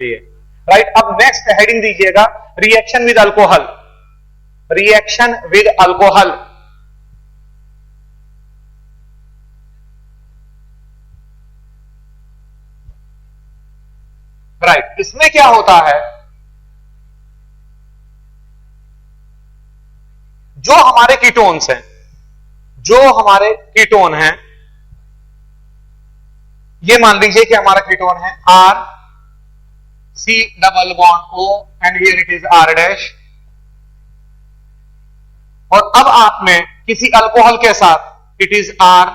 लिए, राइट। अब next heading दीजिएगा reaction with alcohol, reaction with alcohol. Right, इसमें क्या होता है, जो हमारे कीटोन्स हैं, जो हमारे कीटोन हैं, ये मान लीजिए कि हमारा कीटोन है R C double bond O and here it is R dash, और अब आपने किसी अल्कोहल के साथ it is R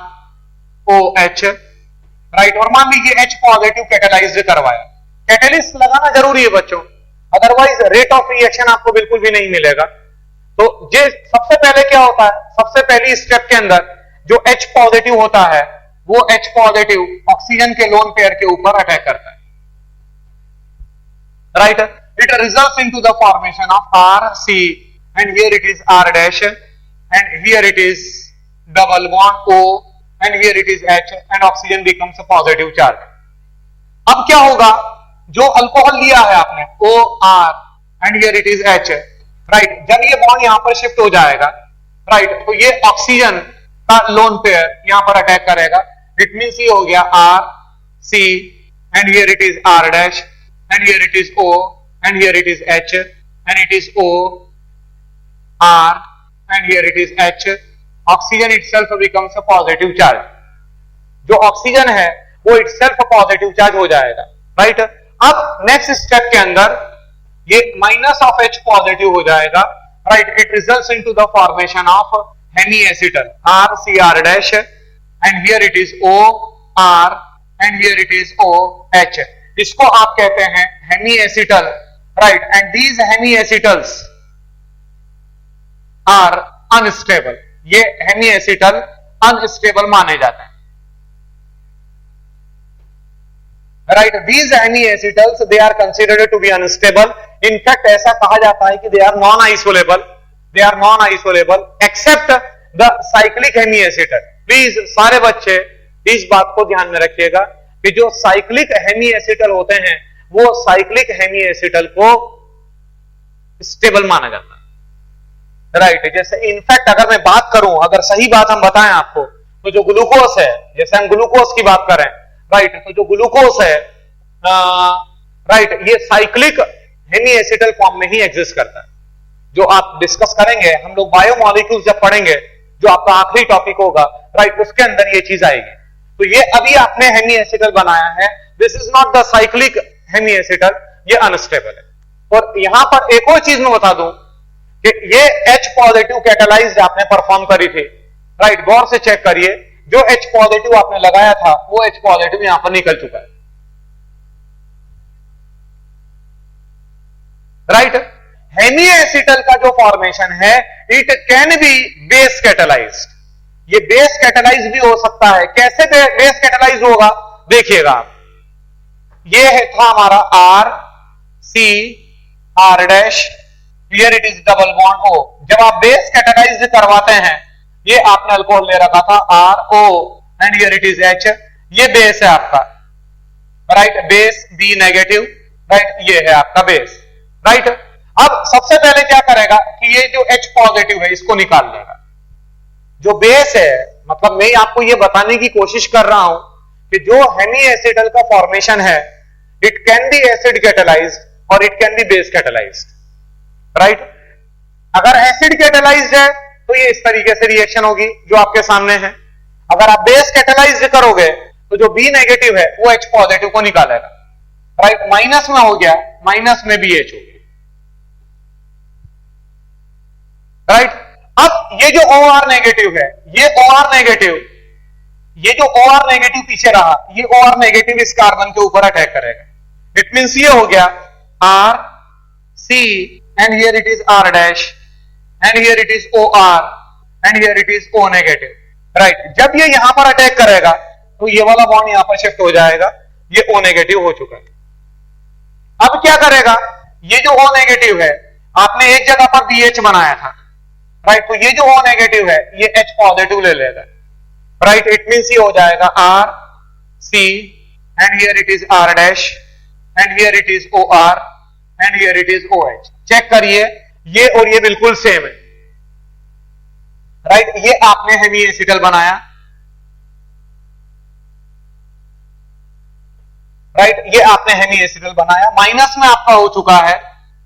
O H, right, और मान लीजिए H पॉजिटिव कैटेलाइज्ड करवाया। कैटेलिस्ट लगाना जरूरी है बच्चों, अदरवाइज रेट ऑफ रिएक्शन आपको बिल्कुल भी नहीं मिलेगा। तो ये सबसे पहले क्या होता है, सबसे पहली स्टेप के अंदर जो H पॉजिटिव होता है वो H पॉजिटिव ऑक्सीजन के लोन पेयर के ऊपर अटैक करता है, right. It results into the formation of R C and here it is R dash and here it is double bond O and here it is H and oxygen becomes a positive charge। अब क्या होगा, जो alcohol लिया है आपने OR and here it is H, right, जब ये bond यहां पर शिफ्ट हो जाएगा, राइट, तो ये ऑक्सीजन का लोन पेयर यहां पर अटैक करेगा। इट मींस ये हो गया R C and here it is R dash and here it is O and here it is H and it is O R and here it is H। Oxygen itself becomes a positive charge, जो oxygen है वो itself positive charge हो जाएगा, right. अब next step के अंदर ये minus of H positive हो जाएगा, right. It results into the formation of hemiacetal R C R dash and here it is O R and here it is O H। इसको आप कहते हैं hemiacetal, right, and these hemiacetals are unstable. ये hemiacetal unstable माने जाते हैं, right. These hemiacetals they are considered to be unstable. In fact ऐसा कहा जाता है कि they are non isolable, they are non isolable except the cyclic hemiacetal. Please सारे बच्चे इस बात को ध्यान में रखिएगा कि जो साइक्लिक हेमी एसिटल होते हैं वो साइक्लिक हेमी एसिटल को स्टेबल माना जाता है, राइट। जैसे इनफैक्ट अगर मैं बात करूं, अगर सही बात हम बताएं आपको, तो जो ग्लूकोज है, जैसे हम ग्लूकोज की बात करें, राइट, तो जो ग्लूकोज है, राइट, ये साइक्लिक हेमी एसिटल फॉर्म में ही एग्जिस्ट करता है। जो आप डिस्कस करेंगे, हम लोग बायोमॉलिक्यूल्स जब पढ़ेंगे, जो आपका आखिरी टॉपिक होगा, राइट, उसके अंदर ये चीज आएगी। तो ये अभी आपने हेमी एसिटल बनाया है, this is not the cyclic hemiacetal, ये अनस्टेबल है। और यहां पर एक और चीज मैं बता दूं कि ये H पॉजिटिव कैटेलाइज्ड आपने परफॉर्म करी थी, राइट, गौर से चेक करिए, जो H पॉजिटिव आपने लगाया था वो H पॉजिटिव यहां पर निकल चुका है, राइट। हेमी एसिटल का जो फॉर्मेशन है it can be base catalysed, ये बेस कैटेलाइज भी हो सकता है। कैसे बेस कैटेलाइज होगा देखिएगा आप, ये था हमारा R C R dash, here it is double bond O। जब आप बेस कैटेलाइज्ड करवाते हैं, ये आपने अल्कोहल ले रखा था RO and here it is H, ये बेस है आपका, right, base B negative, right, ये है आपका बेस, राइट। अब सबसे पहले क्या करेगा कि ये जो H पॉजिटिव है इसको निकाल लेगा। जो बेस है, मतलब मैं आपको ये बताने की कोशिश कर रहा हूं कि जो हेमी एसिटल का फॉर्मेशन है it can be acid catalysed और it can be base catalysed, right. अगर एसिड कैटेलाइज्ड है तो ये इस तरीके से रिएक्शन होगी जो आपके सामने है। अगर आप बेस कैटेलाइज्ड करोगे तो जो B नेगेटिव है वो H पॉजिटिव को निकालेगा, राइट। माइनस में हो गया, माइनस में भी H हो गया, राइट। अब ये जो OR नेगेटिव है, ये OR नेगेटिव, ये जो OR नेगेटिव पीछे रहा, ये OR नेगेटिव इस कार्बन के ऊपर अटैक करेगा। इट मींस ये हो गया R C and here it is R dash and here it is OR and here it is O negative, right। जब ये यहां पर अटैक करेगा तो ये वाला बॉन्ड यहां पर शिफ्ट हो जाएगा, ये O नेगेटिव हो चुका है। अब क्या करेगा, ये जो O नेगेटिव है आपने एक जगह पर BH बनाया था, राइट, तो ये जो O नेगेटिव है ये H पॉजिटिव ले लेगा, राइट। इट मींस ये हो जाएगा R C and here it is R dash and here it is OR and here it is OH. Check करिए, ये और ये बिल्कुल सेम है, राइट? ये आपने हेमी एसिटल बनाया, राइट? ये आपने हेमी एसिटल बनाया, माइनस में आपका हो चुका है,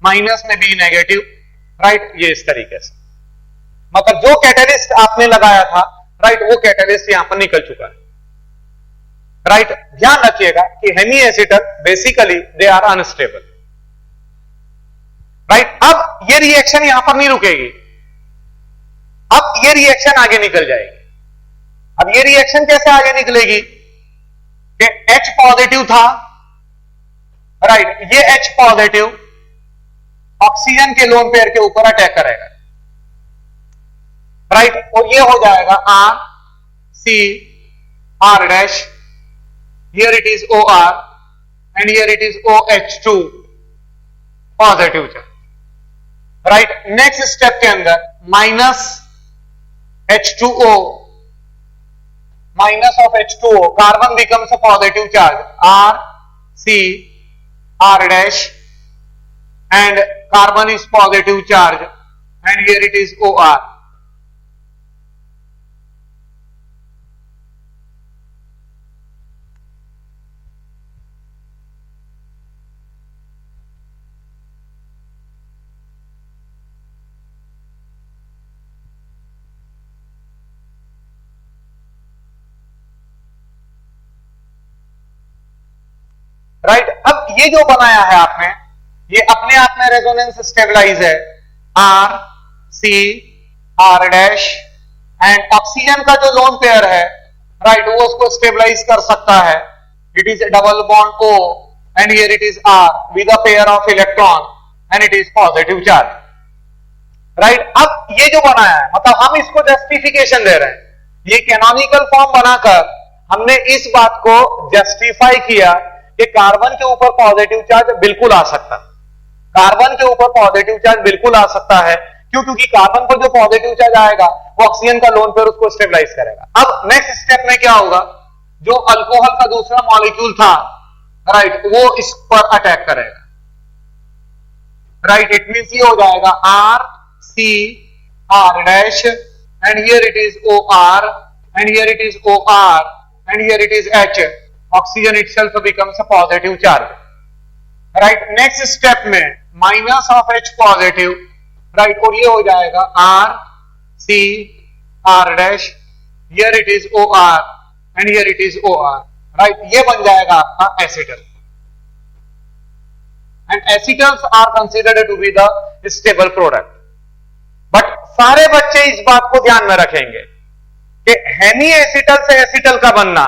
माइनस में बी नेगेटिव, राइट? ये इस तरीके से, मतलब जो कैटलिस्ट आपने लगाया था, राइट, वो कैटलिस्ट यहां पर निकल चुका है, राइट? ध्यान रखिएगा कि hemiacetal basically they are unstable, right? अब ये रिएक्शन यहां पर नहीं रुकेगी, अब ये रिएक्शन आगे निकल जाएगी। अब ये रिएक्शन कैसे आगे निकलेगी कि H पॉजिटिव था, राइट? ये H पॉजिटिव ऑक्सीजन के लोन पेयर के ऊपर अटैक करेगा, राइट? और ये हो जाएगा R C R dash, here it is OR and here it is OH2 positive charge, right? Next step के अंदर minus H2O, minus of H2O, carbon becomes a positive charge, R, C, R dash, and carbon is positive charge, and here it is OR. Right? अब ये जो बनाया है आपने, ये अपने आप में रेजोनेंस स्टेबलाइज है, R C R dash, and oxygen का जो लोन पेयर है, राइट, वो उसको स्टेबलाइज कर सकता है, it is double bond O and here it is R with a pair of electron and it is positive charge, right? अब ये जो बनाया है, मतलब हम इसको जस्टिफिकेशन दे रहे हैं, ये कैनोनिकल फॉर्म बनाकर हमने इस बात को जस्टिफाई किया कि कार्बन के ऊपर पॉजिटिव चार्ज बिल्कुल आ सकता है, कार्बन के ऊपर पॉजिटिव चार्ज बिल्कुल आ सकता है, क्यों? क्योंकि कार्बन पर जो पॉजिटिव चार्ज आएगा वो ऑक्सीजन का लोन पेयर उसको स्टेबलाइज करेगा। अब नेक्स्ट स्टेप में क्या होगा, जो अल्कोहल का दूसरा मॉलिक्यूल था, राइट, वो इस पर अटैक करेगा, राइट? इट मींस ये हो जाएगा R C R dash and here it is O R and here it is O R and here it is H, oxygen itself becomes a positive charge, right? Next step में minus of H positive, right, और ये हो जाएगा R C R dash, here it is OR and here it is OR, right? ये बन जाएगा आपका acetal, and acetals are considered to be the stable product. But सारे बच्चे इस बात को ध्यान में रखेंगे कि हेमी एसिटल से एसिटल का बनना,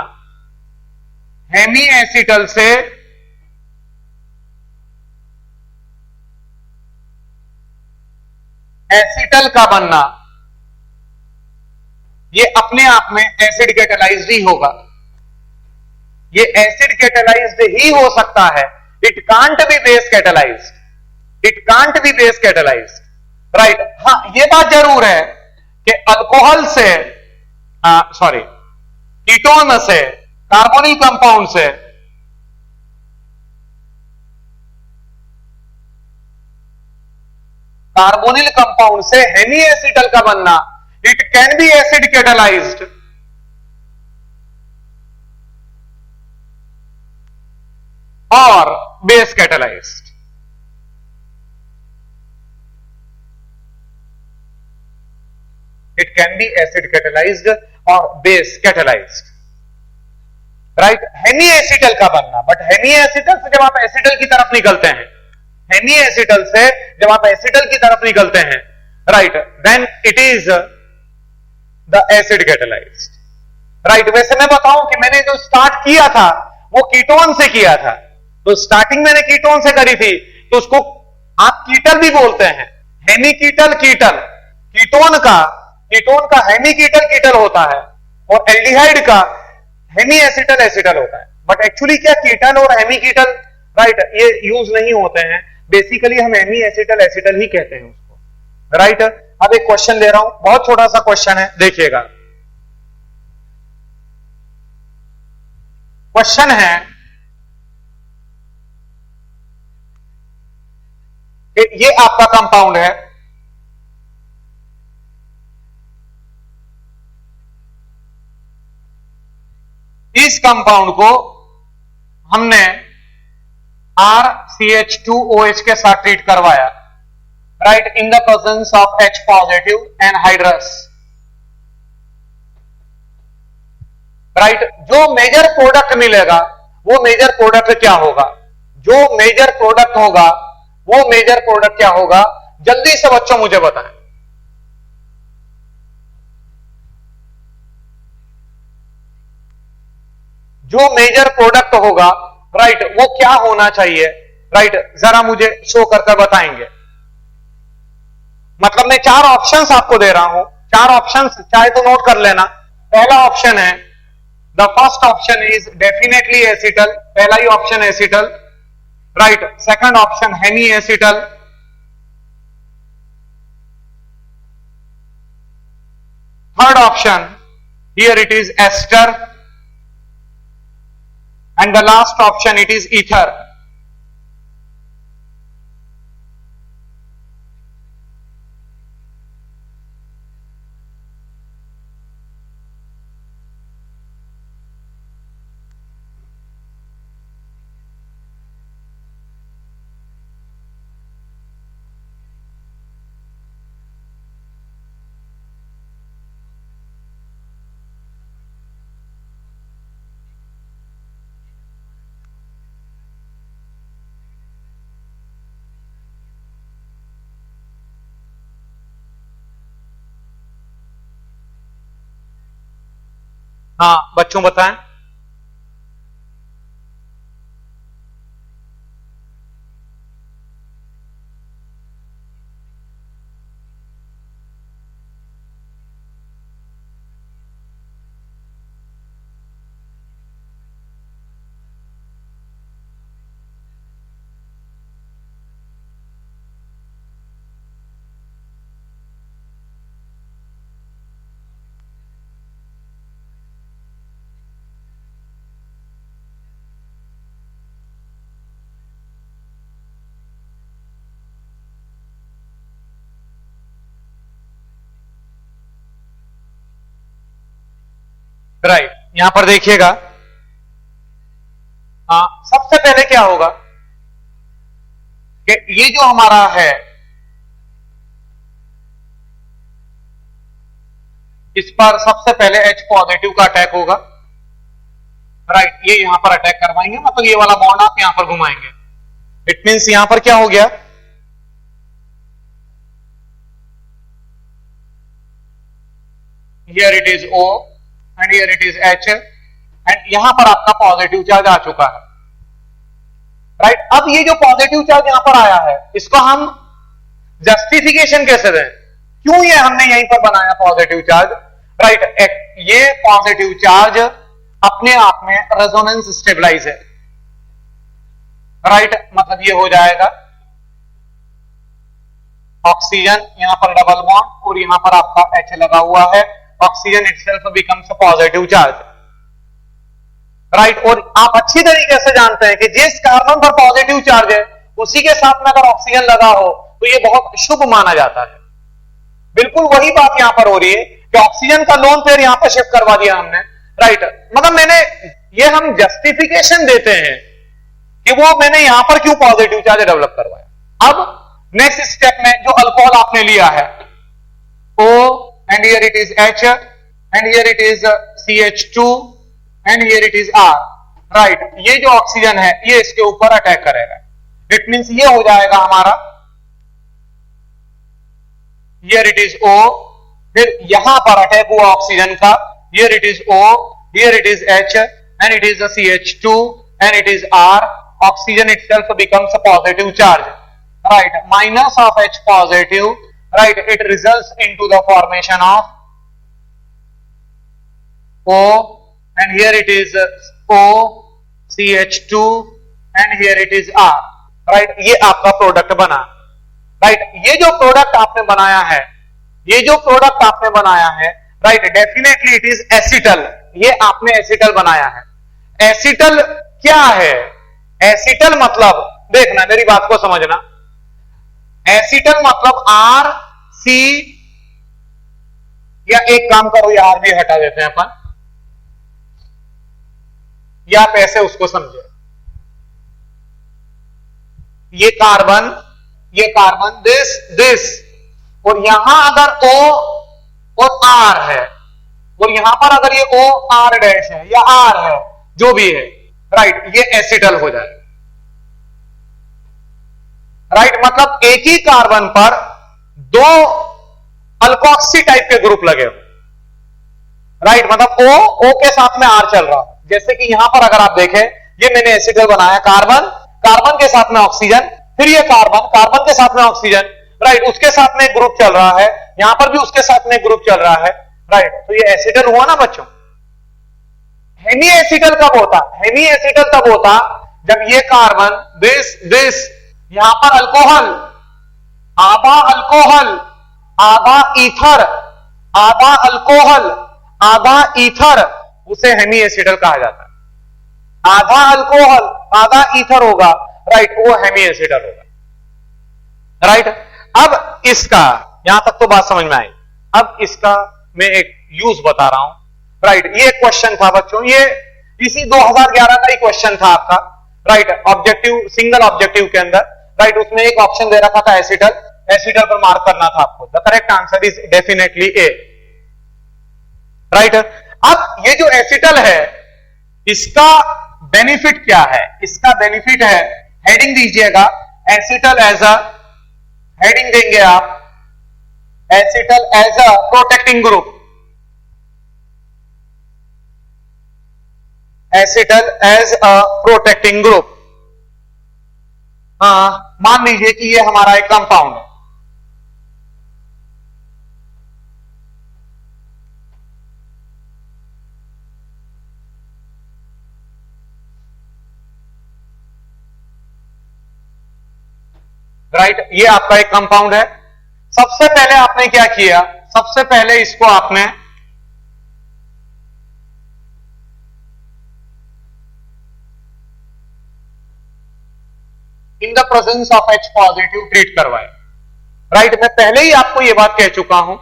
हेमी एसिटल से एसिटल का बनना, ये अपने आप में एसिड कैटेलाइज्ड ही होगा, ये एसिड कैटेलाइज्ड ही हो सकता है, it can't be base catalysed, it can't be base catalysed, right? हाँ, ये बात जरूर है कि अल्कोहल से सॉरी कीटोन से, कार्बोनिल कंपाउंड से हेमी एसिटल का बनना, it can be acid catalysed, और base catalysed, it can be acid catalysed और base catalysed, right? Hemiacetal का बनना, बट हेमी एसिटल से जब आप एसिटल की तरफ निकलते हैं, हेमी एसिटल से जब आप एसिटल की तरफ निकलते हैं, right, then it is the acid catalysed, right? वैसे मैं बताऊं कि मैंने जो स्टार्ट किया था वो कीटोन से किया था, तो स्टार्टिंग मैंने कीटोन से करी थी, तो उसको आप कीटल भी बोलते हैं, हेमी कीटल, कीटल, कीटोन का हेमी कीटल कीटल होता है, और एल्डिहाइड का हेमी एसिटल एसिटल होता है, बट एक्चुअली क्या कीटल और हेमी कीटल, राइट, ये यूज नहीं होते हैं, बेसिकली हम हेमी एसिटल एसिटल ही कहते हैं उसको, राइट? अब एक क्वेश्चन ले रहा हूं, बहुत छोटा सा क्वेश्चन है, देखिएगा। क्वेश्चन है ये आपका कंपाउंड है, इस कंपाउंड को हमने RCH2OH के साथ ट्रीट करवाया, right, in the presence of H positive anhydrous, right. जो मेजर प्रोडक्ट मिलेगा वो मेजर प्रोडक्ट क्या होगा, जो मेजर प्रोडक्ट होगा वो मेजर प्रोडक्ट क्या होगा, जल्दी से बच्चों मुझे बताएं। जो मेजर प्रोडक्ट होगा, राइट, वो क्या होना चाहिए, राइट, जरा मुझे शो करके बताएंगे। मतलब मैं 4 ऑप्शंस आपको दे रहा हूं, 4 ऑप्शंस चाहे तो नोट कर लेना। पहला ऑप्शन है, the first option is definitely acetal, पहला ही option acetal, right. Second option hemiacetal, third option here it is ester, and the last option it is ether. हाँ बच्चों बताएं। राइट, यहां पर देखिएगा, सबसे पहले क्या होगा कि ये जो हमारा है, इस पर सबसे पहले H पॉजिटिव का अटैक होगा, राइट। ये यहां पर अटैक करवाएंगे, मतलब ये वाला बॉन्ड आप यहां पर घुमाएंगे। इट मींस यहां पर क्या हो गया, here it is O and here it is H, and यहां पर आपका पॉजिटिव चार्ज आ चुका है, राइट। अब ये जो पॉजिटिव चार्ज यहां पर आया है, इसको हम जस्टिफिकेशन कैसे दें, क्यों ये हमने यहीं पर बनाया पॉजिटिव चार्ज, राइट। ये पॉजिटिव चार्ज अपने आप में रेजोनेंस स्टेबलाइज है, राइट। मतलब ये हो जाएगा ऑक्सीजन, यहां पर डबल बॉन्ड और यहां पर आपका H लगा हुआ है, oxygen itself becomes a positive charge, right. और आप अच्छी तरीके से जानते हैं कि जिस कार्बन पर पॉजिटिव चार्ज है उसी के साथ में अगर ऑक्सीजन लगा हो तो ये बहुत शुभ माना जाता है। बिल्कुल वही बात यहां पर हो रही है कि ऑक्सीजन का लोन पेयर यहां पर शिफ्ट करवा दिया हमने, राइट। मतलब मैंने ये हम जस्टिफिकेशन देते हैं कि वो मैंने यहां पर क्यों पॉजिटिव चार्ज डेवलप करवाया। अब नेक्स्ट स्टेप में जो अल्कोहल आपने लिया है O and here it is H and here it is CH2 and here it is R, right। ये जो ऑक्सीजन है ये इसके ऊपर अटैक करेगा, इट मींस ये हो जाएगा हमारा, here it is O, फिर यहां पर अटैक हुआ ऑक्सीजन का, here it is O, here it is H and it is a CH2 and it is R, oxygen itself becomes a positive charge, right। Minus of H positive, right, it results into the formation of O and here it is O, CH2 and here it is R, right। ये आपका product बना, right. ये जो product आपने बनाया है, ये जो प्रोडक्ट आपने बनाया है, right, definitely it is acetal, ये आपने एसिटल बनाया है। एसिटल क्या है, एसिटल मतलब देखना, मेरी बात को समझना, एसिटल मतलब आर सी, या एक काम करो ये आर भी हटा देते हैं अपन, या आप ऐसे उसको समझे, ये कार्बन दिस, और यहां अगर O और R है, और यहां पर अगर ये O R डैश है या R है, जो भी है, राइट, ये एसिटल हो जाए। राइट, मतलब एक ही कार्बन पर दो अल्कोक्सी टाइप के ग्रुप लगे हो। राइट, मतलब O के साथ में R चल रहा है, जैसे कि यहां पर अगर आप देखें, ये मैंने एसिटल बनाया, कार्बन के साथ में ऑक्सीजन, फिर ये कार्बन के साथ में ऑक्सीजन, राइट, उसके साथ में एक ग्रुप चल रहा है, यहां पर भी उसके साथ में एक ग्रुप चल रहा है। राइट, तो ये एसिटल हुआ ना बच्चों। हेमी एसिटल कब होता? हेमी एसिटल तब होता जब ये कार्बन दिस यहां पर अल्कोहल, आधा ईथर, आधा अल्कोहल, आधा ईथर, उसे हेमी एसिटल कहा जाता है। आधा अल्कोहल आधा ईथर होगा, राइट, वो हेमी एसिटल होगा। राइट, अब इसका यहां तक तो बात समझ में आई। अब इसका मैं एक यूज बता रहा हूं। राइट, ये क्वेश्चन था बच्चों, ये इसी 2011 का ही क्वेश्चन था आपका। राइट, ऑब्जेक्टिव, सिंगल ऑब्जेक्टिव के अंदर। राइट, उसमें एक ऑप्शन दे रखा था एसिटल पर मार्क करना था आपको। The correct answer is definitely A. Right, अब ये जो एसिटल है, इसका बेनिफिट क्या है? इसका बेनिफिट है, हेडिंग दीजिएगा, एसिटल एज अ, हेडिंग देंगे आप, acetal as a protecting group, acetal as a protecting group. मान लीजिए कि ये हमारा एक कंपाउंड है। राइट, ये आपका एक कंपाउंड है। सबसे पहले आपने क्या किया? सबसे पहले इसको आपने इन the presence of H positive treat करवाए। राइट, मैं पहले ही आपको यह बात कह चुका हूं,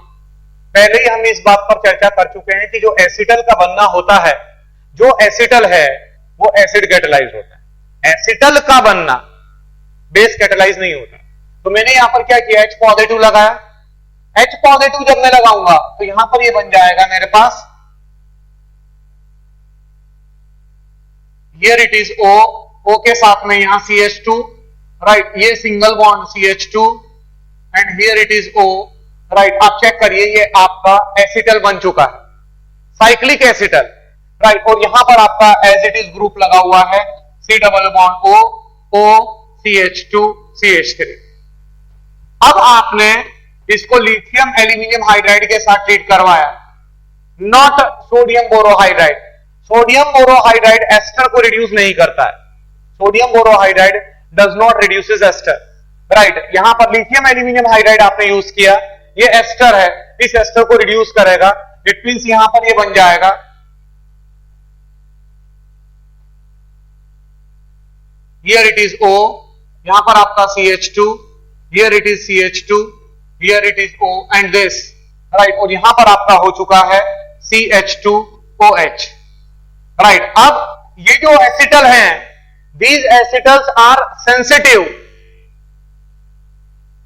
पहले ही हम इस बात पर चर्चा कर चुके हैं कि जो एसिटल का बनना होता है, जो एसिटल है वो एसिड कैटेलाइज होता है। एसिटल का बनना बेस कैटेलाइज नहीं होता। तो मैंने यहां पर क्या किया? H पॉजिटिव लगाया। H पॉजिटिव जब मैं लगाऊंगा तो यहां पर ये बन जाएगा मेरे पास, हियर इट इज O के साथ में यहां CH2, राइट, ये single bond CH2 and here it is O। Right, आप चेक करिए, ये आपका एसिटल बन चुका है, साइक्लिक एसिटल। राइट, और यहां पर आपका एज इट इज ग्रुप लगा हुआ है, C double bond O CH2 CH3। अब आपने इसको लिथियम एल्यूमिनियम हाइड्राइड के साथ ट्रीट करवाया, not sodium borohydride. Sodium borohydride ester को रिड्यूस नहीं करता है। Sodium borohydride does not reduces ester. Right, यहां पर लिथियम एल्यूमिनियम हाइड्राइड आपने यूज किया, ये एस्टर है, इस एस्टर को रिड्यूस करेगा। इट मींस यहां पर ये बन जाएगा, हियर इट इज O, यहां पर आपका CH2, here it is CH2, here it is O and this. Right, और यहां पर आपका हो चुका है CH2OH। राइट, अब ये जो एसिटल हैं, these acetals are sensitive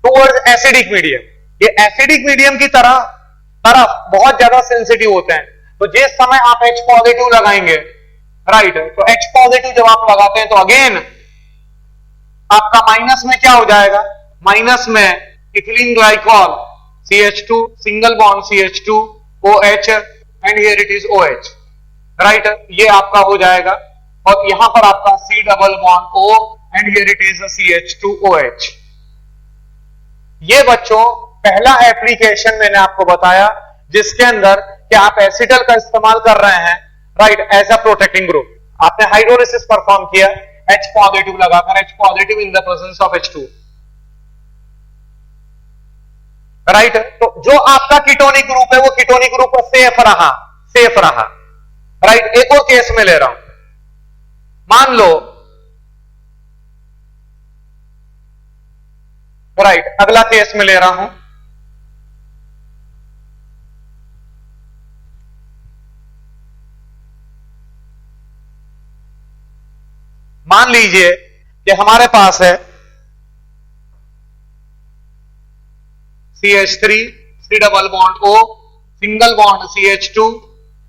towards acidic medium. ये एसिडिक मीडियम की तरफ बहुत ज्यादा सेंसिटिव होते हैं। तो जिस समय आप H पॉजिटिव लगाएंगे, राइट, तो H पॉजिटिव जब आप लगाते हैं तो अगेन आपका माइनस में क्या हो जाएगा? माइनस में ethylene glycol CH2 single bond CH2OH and here it is OH। Right, ये आपका हो जाएगा, और यहां पर आपका C double bond O and here it is CH2OH। ये बच्चों पहला एप्लीकेशन मैंने आपको बताया जिसके अंदर कि आप एसिटल का इस्तेमाल कर रहे हैं, right, as a protecting group. आपने हाइड्रोलिसिस परफॉर्म किया H पॉजिटिव लगाकर, H positive in the presence of H2। Right, तो जो आपका कीटोनिक ग्रुप है वो कीटोनिक ग्रुप सेफ रहा। राइट, एक और केस में ले रहा हूं, मान लो, राइट, अगला केस में ले रहा हूं। मान लीजिए कि हमारे पास है CH3, C double bond O, single bond CH2,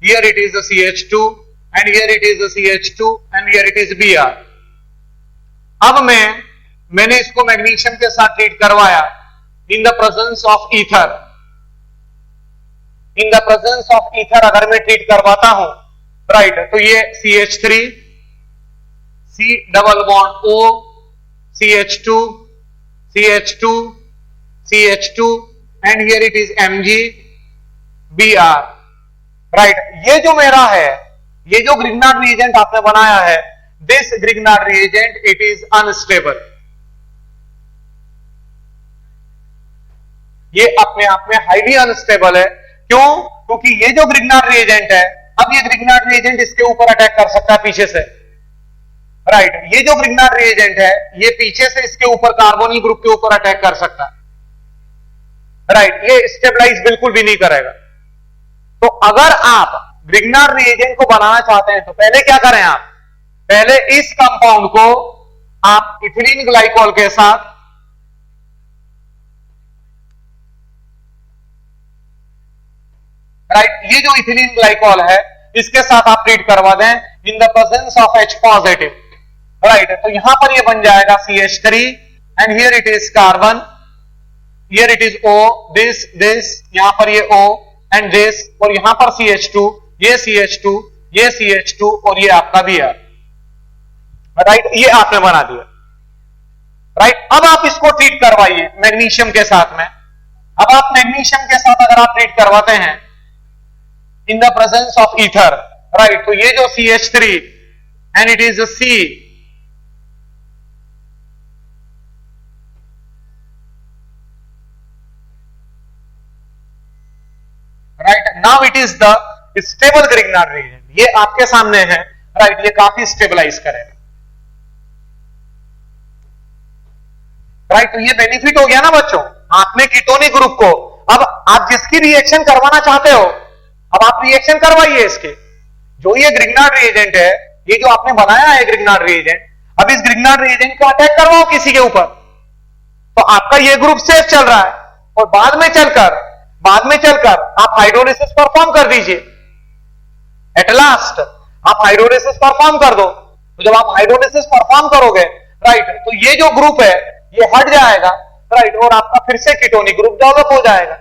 here it is a CH2 and here it is a CH2 and here it is Br। अब मैंने इसको मैग्नीशियम के साथ ट्रीट करवाया इन the presence of ether. In the presence of ether अगर मैं treat करवाता हूं, राइट, तो ये CH3, C double bond O, CH2, CH2, CH2 and here it is Mg Br, right. ये जो मेरा है, ये जो ग्रिग्नार्ड रिएजेंट आपने बनाया है, this Grignard reagent it is unstable. ये अपने आप में हाईली अनस्टेबल है। क्यों? क्योंकि ये जो ग्रिग्नार्ड रिएजेंट है, अब ये ग्रिग्नार्ड रिएजेंट इसके ऊपर अटैक कर सकता है पीछे से, राइट। ये जो ग्रिग्नार्ड रिएजेंट है, ये पीछे से इसके ऊपर कार्बोनिल ग्रुप के ऊपर अटैक कर सकता है, राइट। ये स्टेबलाइज बिल्कुल भी नहीं करेगा। तो अगर आप ग्रिग्नार्ड रिएजेंट को बनाना चाहते हैं तो पहले क्या करें आप? पहले इस कंपाउंड को आप इथिलीन ग्लाइकॉल के साथ राइट, ये जो इथिलीन ग्लाइकॉल है इसके साथ आप ट्रीट करवा दें इन the presence of H positive, right. तो यहां पर ये बन जाएगा CH3 and here it is carbon, here it is O, this यहां पर ये O एंड दिस, और यहां पर CH2, ये CH2, ये CH2 और ये आपका Br, राइट। ये आपने बना दिया, राइट। अब आप इसको ट्रीट करवाइए मैग्नीशियम के साथ में। अब आप मैग्नीशियम के साथ अगर आप ट्रीट करवाते हैं इन the presence of ether, right, तो ये जो CH3 and it is C, right, now it is the stable Grignard reagent. ये आपके सामने है, राइट, ये काफी स्टेबलाइज करेगा, राइट। तो ये बेनिफिट हो गया ना बच्चों, आपने कीटोनिक ग्रुप को, अब आप जिसकी रिएक्शन करवाना चाहते हो, अब आप रिएक्शन करवाइए इसके। जो ये ग्रिग्नार्ड रिएजेंट है, ये जो आपने बनाया है ग्रिग्नार्ड रिएजेंट, अब इस ग्रिग्नार्ड रिएजेंट को अटैक करवाओ किसी के ऊपर, तो आपका ये ग्रुप सेफ चल रहा है, और बाद में चलकर आप हाइड्रोलिसिस परफॉर्म कर दीजिए। एट लास्ट आप हाइड्रोलिसिस परफॉर्म कर दो। तो जब आप हाइड्रोलिसिस परफॉर्म करोगे, राइट, तो ये जो ग्रुप है ये हट जाएगा, राइट, और आपका फिर से कीटोनिक ग्रुप डेवलप हो जाएगा,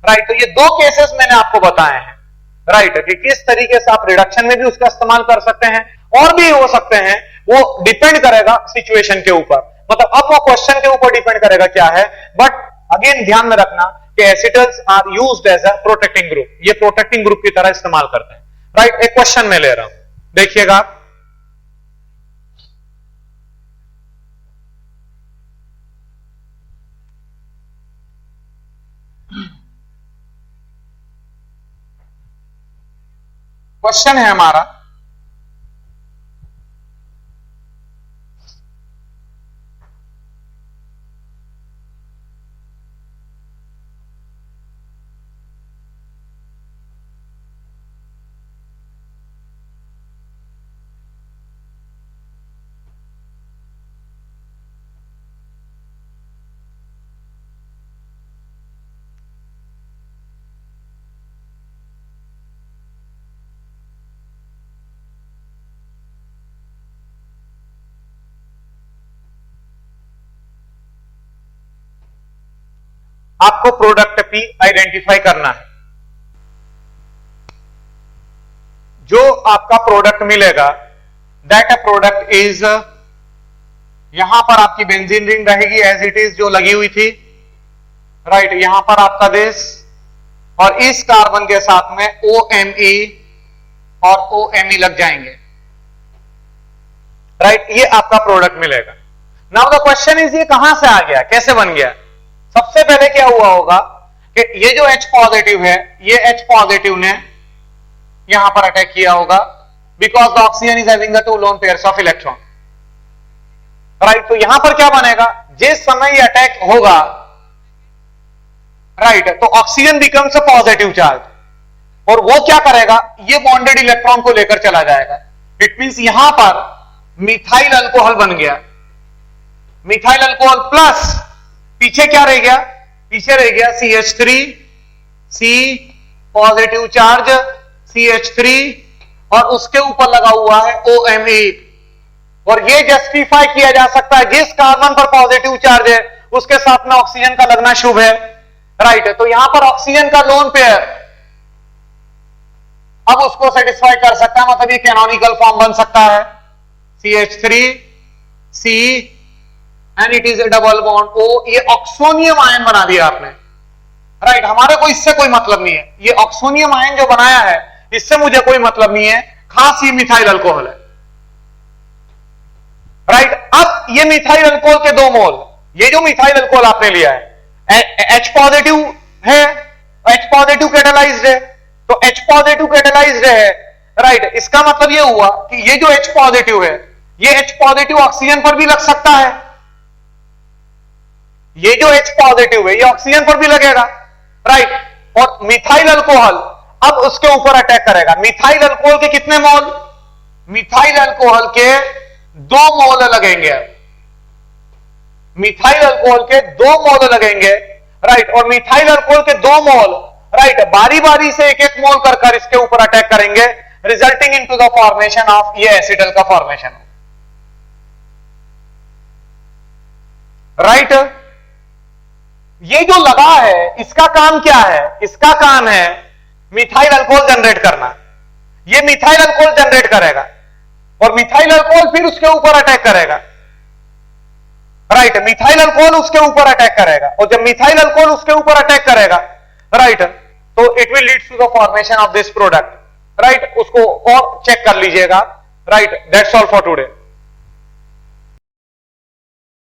राइट। तो ये दो केसेस मैंने आपको बताए हैं, राइट, कि किस तरीके से आप रिडक्शन में भी उसका इस्तेमाल कर सकते हैं, और भी हो सकते हैं, वो डिपेंड करेगा सिचुएशन के ऊपर, मतलब अब वो क्वेश्चन के ऊपर डिपेंड करेगा क्या है। बट अगेन ध्यान में रखना कि acetals are used as a protecting group, ये प्रोटेक्टिंग ग्रुप की तरह इस्तेमाल करते हैं, राइट। एक क्वेश्चन में ले रहा हूं, देखिएगा आप। क्वेश्चन है हमारा, आपको प्रोडक्ट P आइडेंटिफाई करना है। जो आपका प्रोडक्ट मिलेगा, दैट प्रोडक्ट इज, यहां पर आपकी बेंजीन रिंग रहेगी एज इट इज जो लगी हुई थी, राइट। यहां पर आपका दिस, और इस कार्बन के साथ में OMe और OMe लग जाएंगे, राइट। ये आपका प्रोडक्ट मिलेगा। नाउ द क्वेश्चन इज, ये कहां से आ गया, कैसे बन गया? सबसे पहले क्या हुआ होगा कि ये जो H पॉजिटिव है, ये H पॉजिटिव ने यहां पर अटैक किया होगा, because the oxygen is having the 2 lone pairs of electron, right. तो यहां पर क्या बनेगा, जिस समय ये अटैक होगा, राइट, तो oxygen becomes a positive charge, और वो क्या करेगा, ये बॉन्डेड इलेक्ट्रॉन को लेकर चला जाएगा। इट मींस यहां पर मिथाइल अल्कोहल बन गया, मिथाइल अल्कोहल प्लस पीछे क्या रह गया, पीछे रह गया CH3, C positive charge CH3, और उसके ऊपर लगा हुआ है OMe। और ये जस्टिफाई किया जा सकता है, जिस कार्बन पर पॉजिटिव चार्ज है उसके साथ में ऑक्सीजन का लगना शुभ है, राइट। तो यहां पर ऑक्सीजन का लोन पेयर अब उसको सेटिस्फाई कर सकता है, मतलब ये कैनोनिकल फॉर्म बन सकता है CH3 C and it is A double bond O। ये ऑक्सोनियम आयन बना दिया आपने, राइट। हमारे को इससे कोई मतलब नहीं है, ये ऑक्सोनियम आयन जो बनाया है इससे मुझे कोई मतलब नहीं है, खास ये मिथाइल अल्कोहल है, राइट। अब ये मिथाइल अल्कोहल के 2 मोल, ये जो मिथाइल अल्कोहल आपने लिया है H पॉजिटिव है, H पॉजिटिव कैटालाइज्ड है, तो H पॉजिटिव कैटालाइज्ड है, राइट। इसका मतलब ये हुआ कि ये जो H पॉजिटिव है, ये H पॉजिटिव ऑक्सीजन पर भी लग सकता है, ये जो H पॉजिटिव है ये ऑक्सीजन पर भी लगेगा, राइट। और मिथाइल अल्कोहल अब उसके ऊपर अटैक करेगा। मिथाइल अल्कोहल के कितने मोल, मिथाइल अल्कोहल के 2 मोल लगेंगे, मिथाइल अल्कोहल के 2 मोल लगेंगे, राइट। और मिथाइल अल्कोहल के 2 मोल, राइट, बारी बारी से एक एक मोल कर इसके ऊपर अटैक करेंगे, resulting into the formation of ये एसिटल का फॉर्मेशन, राइट। ये जो लगा है इसका काम क्या है, इसका काम है मिथाइल अल्कोहल जनरेट करना। ये मिथाइल अल्कोहल जनरेट करेगा और मिथाइल अल्कोहल फिर उसके ऊपर अटैक करेगा, राइट। मिथाइल अल्कोहल उसके ऊपर अटैक करेगा, और जब मिथाइल अल्कोहल उसके ऊपर अटैक करेगा, राइट, तो it will lead to the formation of this product, right. उसको और चेक कर लीजिएगा, right. That's all for today.